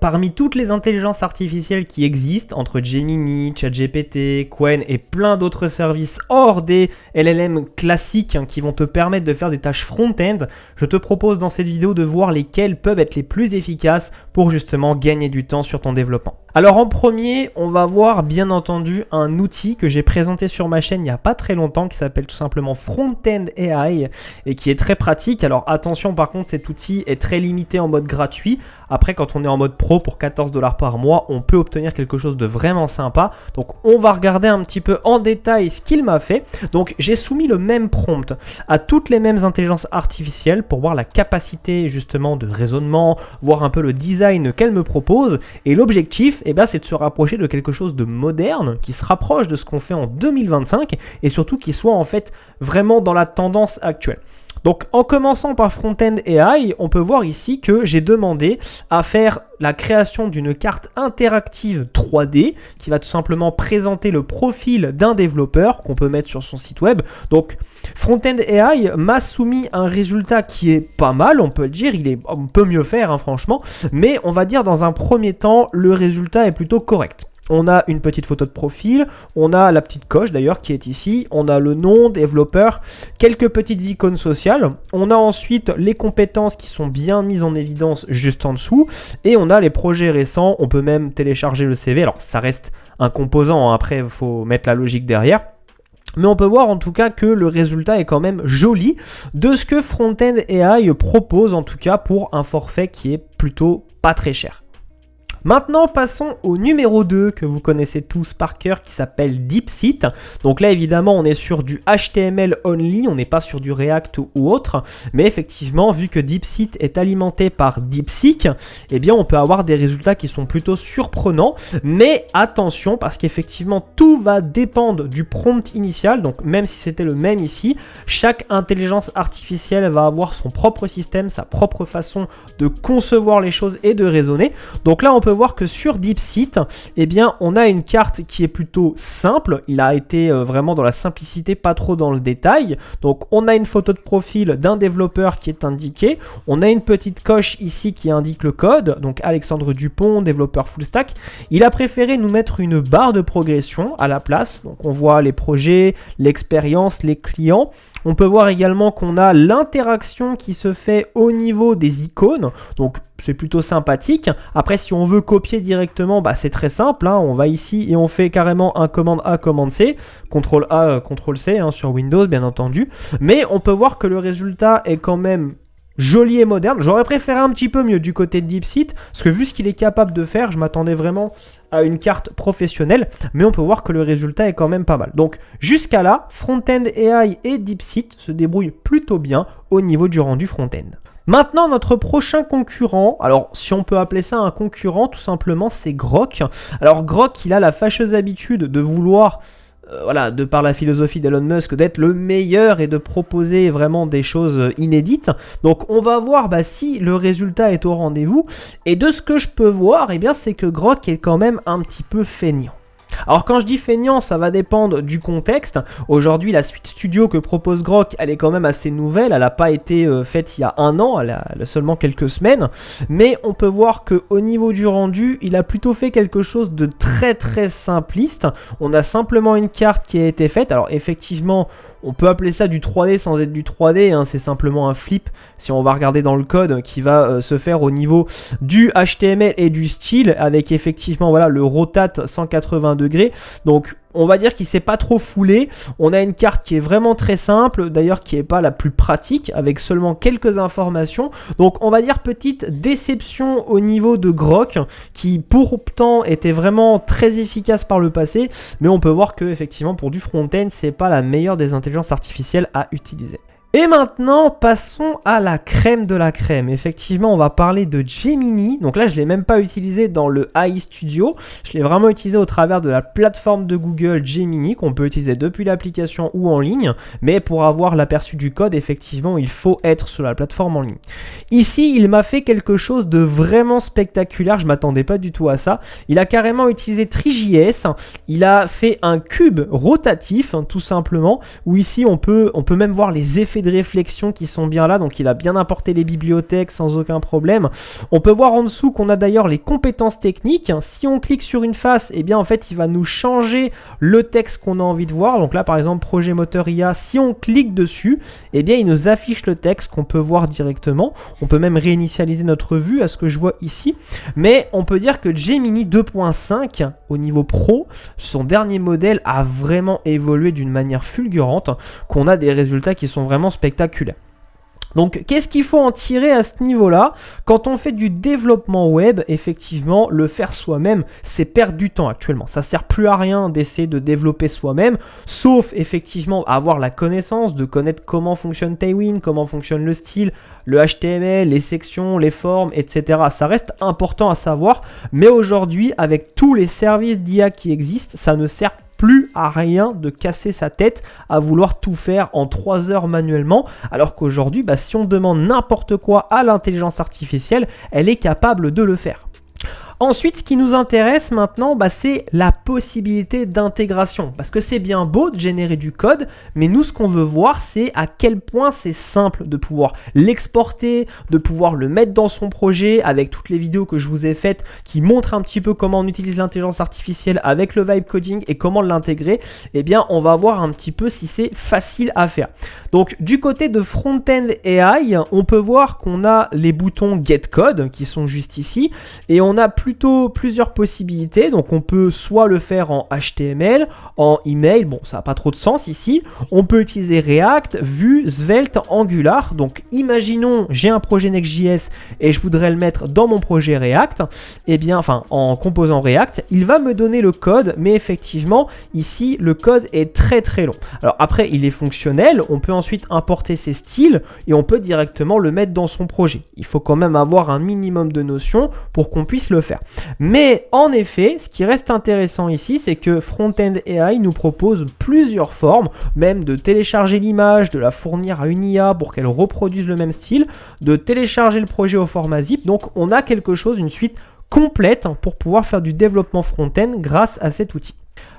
Parmi toutes les intelligences artificielles qui existent, entre Gemini, ChatGPT, Qwen et plein d'autres services hors des LLM classiques qui vont te permettre de faire des tâches front-end, je te propose dans cette vidéo de voir lesquelles peuvent être les plus efficaces pour justement gagner du temps sur ton développement. Alors en premier, on va voir bien entendu un outil que j'ai présenté sur ma chaîne il n'y a pas très longtemps qui s'appelle tout simplement Front-End AI et qui est très pratique. Alors attention, par contre, cet outil est très limité en mode gratuit. Après, quand on est en mode pro pour 14 $ par mois, on peut obtenir quelque chose de vraiment sympa. Donc on va regarder un petit peu en détail ce qu'il m'a fait. Donc j'ai soumis le même prompt à toutes les mêmes intelligences artificielles pour voir la capacité justement de raisonnement, voir un peu le design qu'elle me propose. Et l'objectif, c'est de se rapprocher de quelque chose de moderne, qui se rapproche de ce qu'on fait en 2025 et surtout qui soit en fait vraiment dans la tendance actuelle. Donc en commençant par Front-End AI, on peut voir ici que j'ai demandé à faire la création d'une carte interactive 3D qui va tout simplement présenter le profil d'un développeur qu'on peut mettre sur son site web. Donc Front-End AI m'a soumis un résultat qui est pas mal, on peut le dire, on peut mieux faire franchement, mais on va dire dans un premier temps, le résultat est plutôt correct. On a une petite photo de profil, on a la petite coche d'ailleurs qui est ici, on a le nom, développeur, quelques petites icônes sociales, on a ensuite les compétences qui sont bien mises en évidence juste en dessous, et on a les projets récents, on peut même télécharger le CV, alors ça reste un composant, après il faut mettre la logique derrière. Mais on peut voir en tout cas que le résultat est quand même joli de ce que Front-End AI propose en tout cas pour un forfait qui est plutôt pas très cher. Maintenant, passons au numéro 2 que vous connaissez tous par cœur qui s'appelle DeepSeek. Donc là, évidemment, on est sur du HTML only, on n'est pas sur du React ou autre. Mais effectivement, vu que DeepSeek est alimenté par DeepSeek, on peut avoir des résultats qui sont plutôt surprenants. Mais attention, parce qu'effectivement, tout va dépendre du prompt initial. Donc même si c'était le même ici, chaque intelligence artificielle va avoir son propre système, sa propre façon de concevoir les choses et de raisonner. Donc là, on peut voir que sur DeepSeek, on a une carte qui est plutôt simple. Il a été vraiment dans la simplicité, pas trop dans le détail. Donc, on a une photo de profil d'un développeur qui est indiquée. On a une petite coche ici qui indique le code. Donc, Alexandre Dupont, développeur full stack. Il a préféré nous mettre une barre de progression à la place. Donc, on voit les projets, l'expérience, les clients. On peut voir également qu'on a l'interaction qui se fait au niveau des icônes. Donc, c'est plutôt sympathique. Après, si on veut copier directement, c'est très simple. On va ici et on fait carrément un commande A, commande C, CTRL A, CTRL C sur Windows, bien entendu. Mais on peut voir que le résultat est quand même joli et moderne. J'aurais préféré un petit peu mieux du côté de DeepSeek, parce que vu ce qu'il est capable de faire, je m'attendais vraiment à une carte professionnelle, mais on peut voir que le résultat est quand même pas mal. Donc jusqu'à là, Front-End AI et DeepSeek se débrouillent plutôt bien au niveau du rendu front-end. Maintenant, notre prochain concurrent, alors si on peut appeler ça un concurrent, tout simplement, c'est Grok. Alors Grok, il a la fâcheuse habitude de vouloir, de par la philosophie d'Elon Musk, d'être le meilleur et de proposer vraiment des choses inédites. Donc on va voir si le résultat est au rendez-vous. Et de ce que je peux voir, c'est que Grok est quand même un petit peu feignant. Alors quand je dis feignant, ça va dépendre du contexte. Aujourd'hui, la suite studio que propose Grok, elle est quand même assez nouvelle. Elle n'a pas été faite il y a 1 an, elle a seulement quelques semaines. Mais on peut voir qu'au niveau du rendu, il a plutôt fait quelque chose de très très simpliste. On a simplement une carte qui a été faite. Alors effectivement, on peut appeler ça du 3D sans être du 3D, c'est simplement un flip, si on va regarder dans le code, qui va se faire au niveau du HTML et du style, avec effectivement le rotate 180 degrés. Donc on va dire qu'il s'est pas trop foulé. On a une carte qui est vraiment très simple, d'ailleurs qui n'est pas la plus pratique, avec seulement quelques informations. Donc on va dire petite déception au niveau de Grok, qui pourtant était vraiment très efficace par le passé, mais on peut voir que effectivement pour du front-end, c'est pas la meilleure des intelligences artificielles à utiliser. Et maintenant, passons à la crème de la crème. Effectivement, on va parler de Gemini. Donc là, je ne l'ai même pas utilisé dans le AI Studio. Je l'ai vraiment utilisé au travers de la plateforme de Google Gemini, qu'on peut utiliser depuis l'application ou en ligne. Mais pour avoir l'aperçu du code, effectivement, il faut être sur la plateforme en ligne. Ici, il m'a fait quelque chose de vraiment spectaculaire. Je ne m'attendais pas du tout à ça. Il a carrément utilisé Three.js. Il a fait un cube rotatif, tout simplement, où ici, on peut même voir les effets effets de réflexion qui sont bien là, donc il a bien importé les bibliothèques sans aucun problème. On peut voir en dessous qu'on a d'ailleurs les compétences techniques. Si on clique sur une face, et bien en fait il va nous changer le texte qu'on a envie de voir. Donc là par exemple projet moteur IA, si on clique dessus, et bien il nous affiche le texte qu'on peut voir directement. On peut même réinitialiser notre vue à ce que je vois ici. Mais on peut dire que Gemini 2.5 au niveau pro, son dernier modèle a vraiment évolué d'une manière fulgurante, qu'on a des résultats qui sont vraiment spectaculaires. Donc, qu'est-ce qu'il faut en tirer à ce niveau-là? Quand on fait du développement web, effectivement, le faire soi-même, c'est perdre du temps actuellement. Ça sert plus à rien d'essayer de développer soi-même, sauf effectivement avoir la connaissance, de connaître comment fonctionne Tailwind, comment fonctionne le style, le HTML, les sections, les formes, etc. Ça reste important à savoir, mais aujourd'hui, avec tous les services d'IA qui existent, ça ne sert plus à rien de casser sa tête à vouloir tout faire en 3 heures manuellement, alors qu'aujourd'hui, si on demande n'importe quoi à l'intelligence artificielle, elle est capable de le faire. Ensuite, ce qui nous intéresse maintenant, c'est la possibilité d'intégration. Parce que c'est bien beau de générer du code, mais nous, ce qu'on veut voir, c'est à quel point c'est simple de pouvoir l'exporter, de pouvoir le mettre dans son projet avec toutes les vidéos que je vous ai faites qui montrent un petit peu comment on utilise l'intelligence artificielle avec le vibe coding et comment l'intégrer. Eh bien, on va voir un petit peu si c'est facile à faire. Donc, du côté de Front-End AI, on peut voir qu'on a les boutons Get Code qui sont juste ici et on a plutôt plusieurs possibilités. Donc on peut soit le faire en HTML, en email, bon ça n'a pas trop de sens ici. On peut utiliser React, Vue, Svelte, Angular. Donc imaginons j'ai un projet Next.js et je voudrais le mettre dans mon projet React, en composant React, il va me donner le code, mais effectivement ici le code est très très long. Alors après il est fonctionnel, on peut ensuite importer ses styles et on peut directement le mettre dans son projet. Il faut quand même avoir un minimum de notions pour qu'on puisse le faire. Mais en effet, ce qui reste intéressant ici, c'est que Front-End AI nous propose plusieurs formes, même de télécharger l'image, de la fournir à une IA pour qu'elle reproduise le même style, de télécharger le projet au format zip. Donc on a quelque chose, une suite complète pour pouvoir faire du développement front-end grâce à cet outil.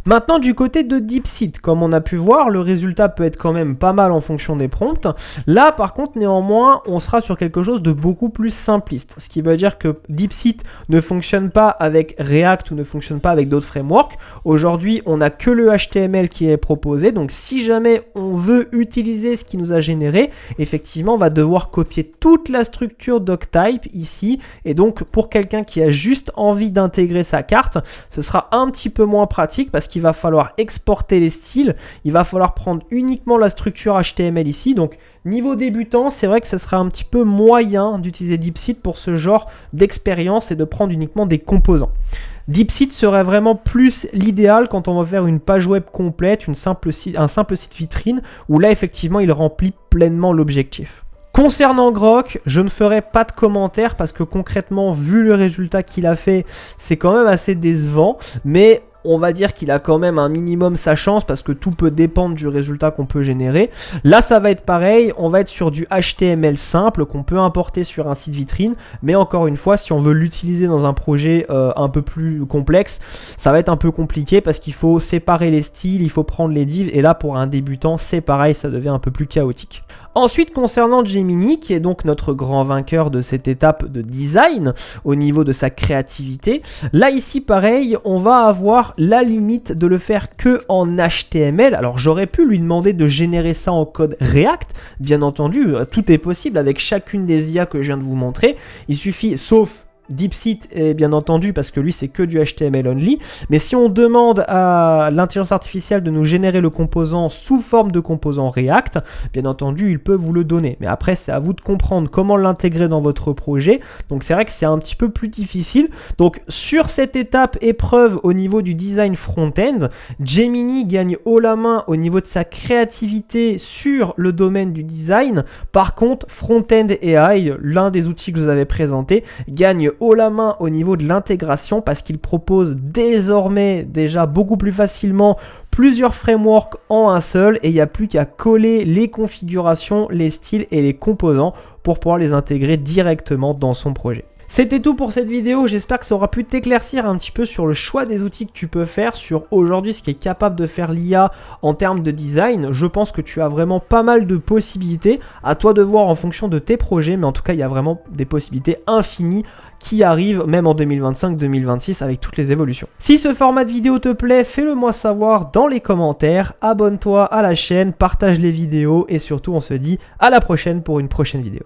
Maintenant, du côté de DeepSeek, comme on a pu voir, le résultat peut être quand même pas mal en fonction des prompts. Là, par contre, néanmoins, on sera sur quelque chose de beaucoup plus simpliste. Ce qui veut dire que DeepSeek ne fonctionne pas avec React ou ne fonctionne pas avec d'autres frameworks. Aujourd'hui, on n'a que le HTML qui est proposé. Donc, si jamais on veut utiliser ce qui nous a généré, effectivement, on va devoir copier toute la structure doctype ici. Et donc, pour quelqu'un qui a juste envie d'intégrer sa carte, ce sera un petit peu moins pratique parce qu'il va falloir exporter les styles, il va falloir prendre uniquement la structure HTML ici. Donc niveau débutant, c'est vrai que ce serait un petit peu moyen d'utiliser DeepSeek pour ce genre d'expérience et de prendre uniquement des composants. DeepSeek serait vraiment plus l'idéal quand on va faire une page web complète, un simple site vitrine, où là effectivement il remplit pleinement l'objectif. Concernant Grok, je ne ferai pas de commentaires parce que concrètement, vu le résultat qu'il a fait, c'est quand même assez décevant, mais on va dire qu'il a quand même un minimum sa chance parce que tout peut dépendre du résultat qu'on peut générer. Là, ça va être pareil, on va être sur du HTML simple qu'on peut importer sur un site vitrine, mais encore une fois, si on veut l'utiliser dans un projet un peu plus complexe, ça va être un peu compliqué parce qu'il faut séparer les styles, il faut prendre les divs, et là, pour un débutant, c'est pareil, ça devient un peu plus chaotique. Ensuite, concernant Gemini, qui est donc notre grand vainqueur de cette étape de design au niveau de sa créativité, là ici pareil, on va avoir la limite de le faire que en HTML. Alors j'aurais pu lui demander de générer ça en code React, bien entendu, tout est possible avec chacune des IA que je viens de vous montrer. Il suffit, sauf DeepSeek est bien entendu parce que lui c'est que du HTML only, mais si on demande à l'intelligence artificielle de nous générer le composant sous forme de composant React, bien entendu il peut vous le donner, mais après c'est à vous de comprendre comment l'intégrer dans votre projet. Donc c'est vrai que c'est un petit peu plus difficile. Donc sur cette étape épreuve au niveau du design front-end, Gemini gagne haut la main au niveau de sa créativité sur le domaine du design. Par contre Front-End AI, l'un des outils que je vous avais présenté, gagne haut la main au niveau de l'intégration parce qu'il propose désormais déjà beaucoup plus facilement plusieurs frameworks en un seul, et il n'y a plus qu'à coller les configurations, les styles et les composants pour pouvoir les intégrer directement dans son projet. C'était tout pour cette vidéo, j'espère que ça aura pu t'éclaircir un petit peu sur le choix des outils que tu peux faire, sur aujourd'hui ce qui est capable de faire l'IA en termes de design. Je pense que tu as vraiment pas mal de possibilités, à toi de voir en fonction de tes projets, mais en tout cas il y a vraiment des possibilités infinies qui arrivent même en 2025-2026 avec toutes les évolutions. Si ce format de vidéo te plaît, fais-le moi savoir dans les commentaires, abonne-toi à la chaîne, partage les vidéos et surtout on se dit à la prochaine pour une prochaine vidéo.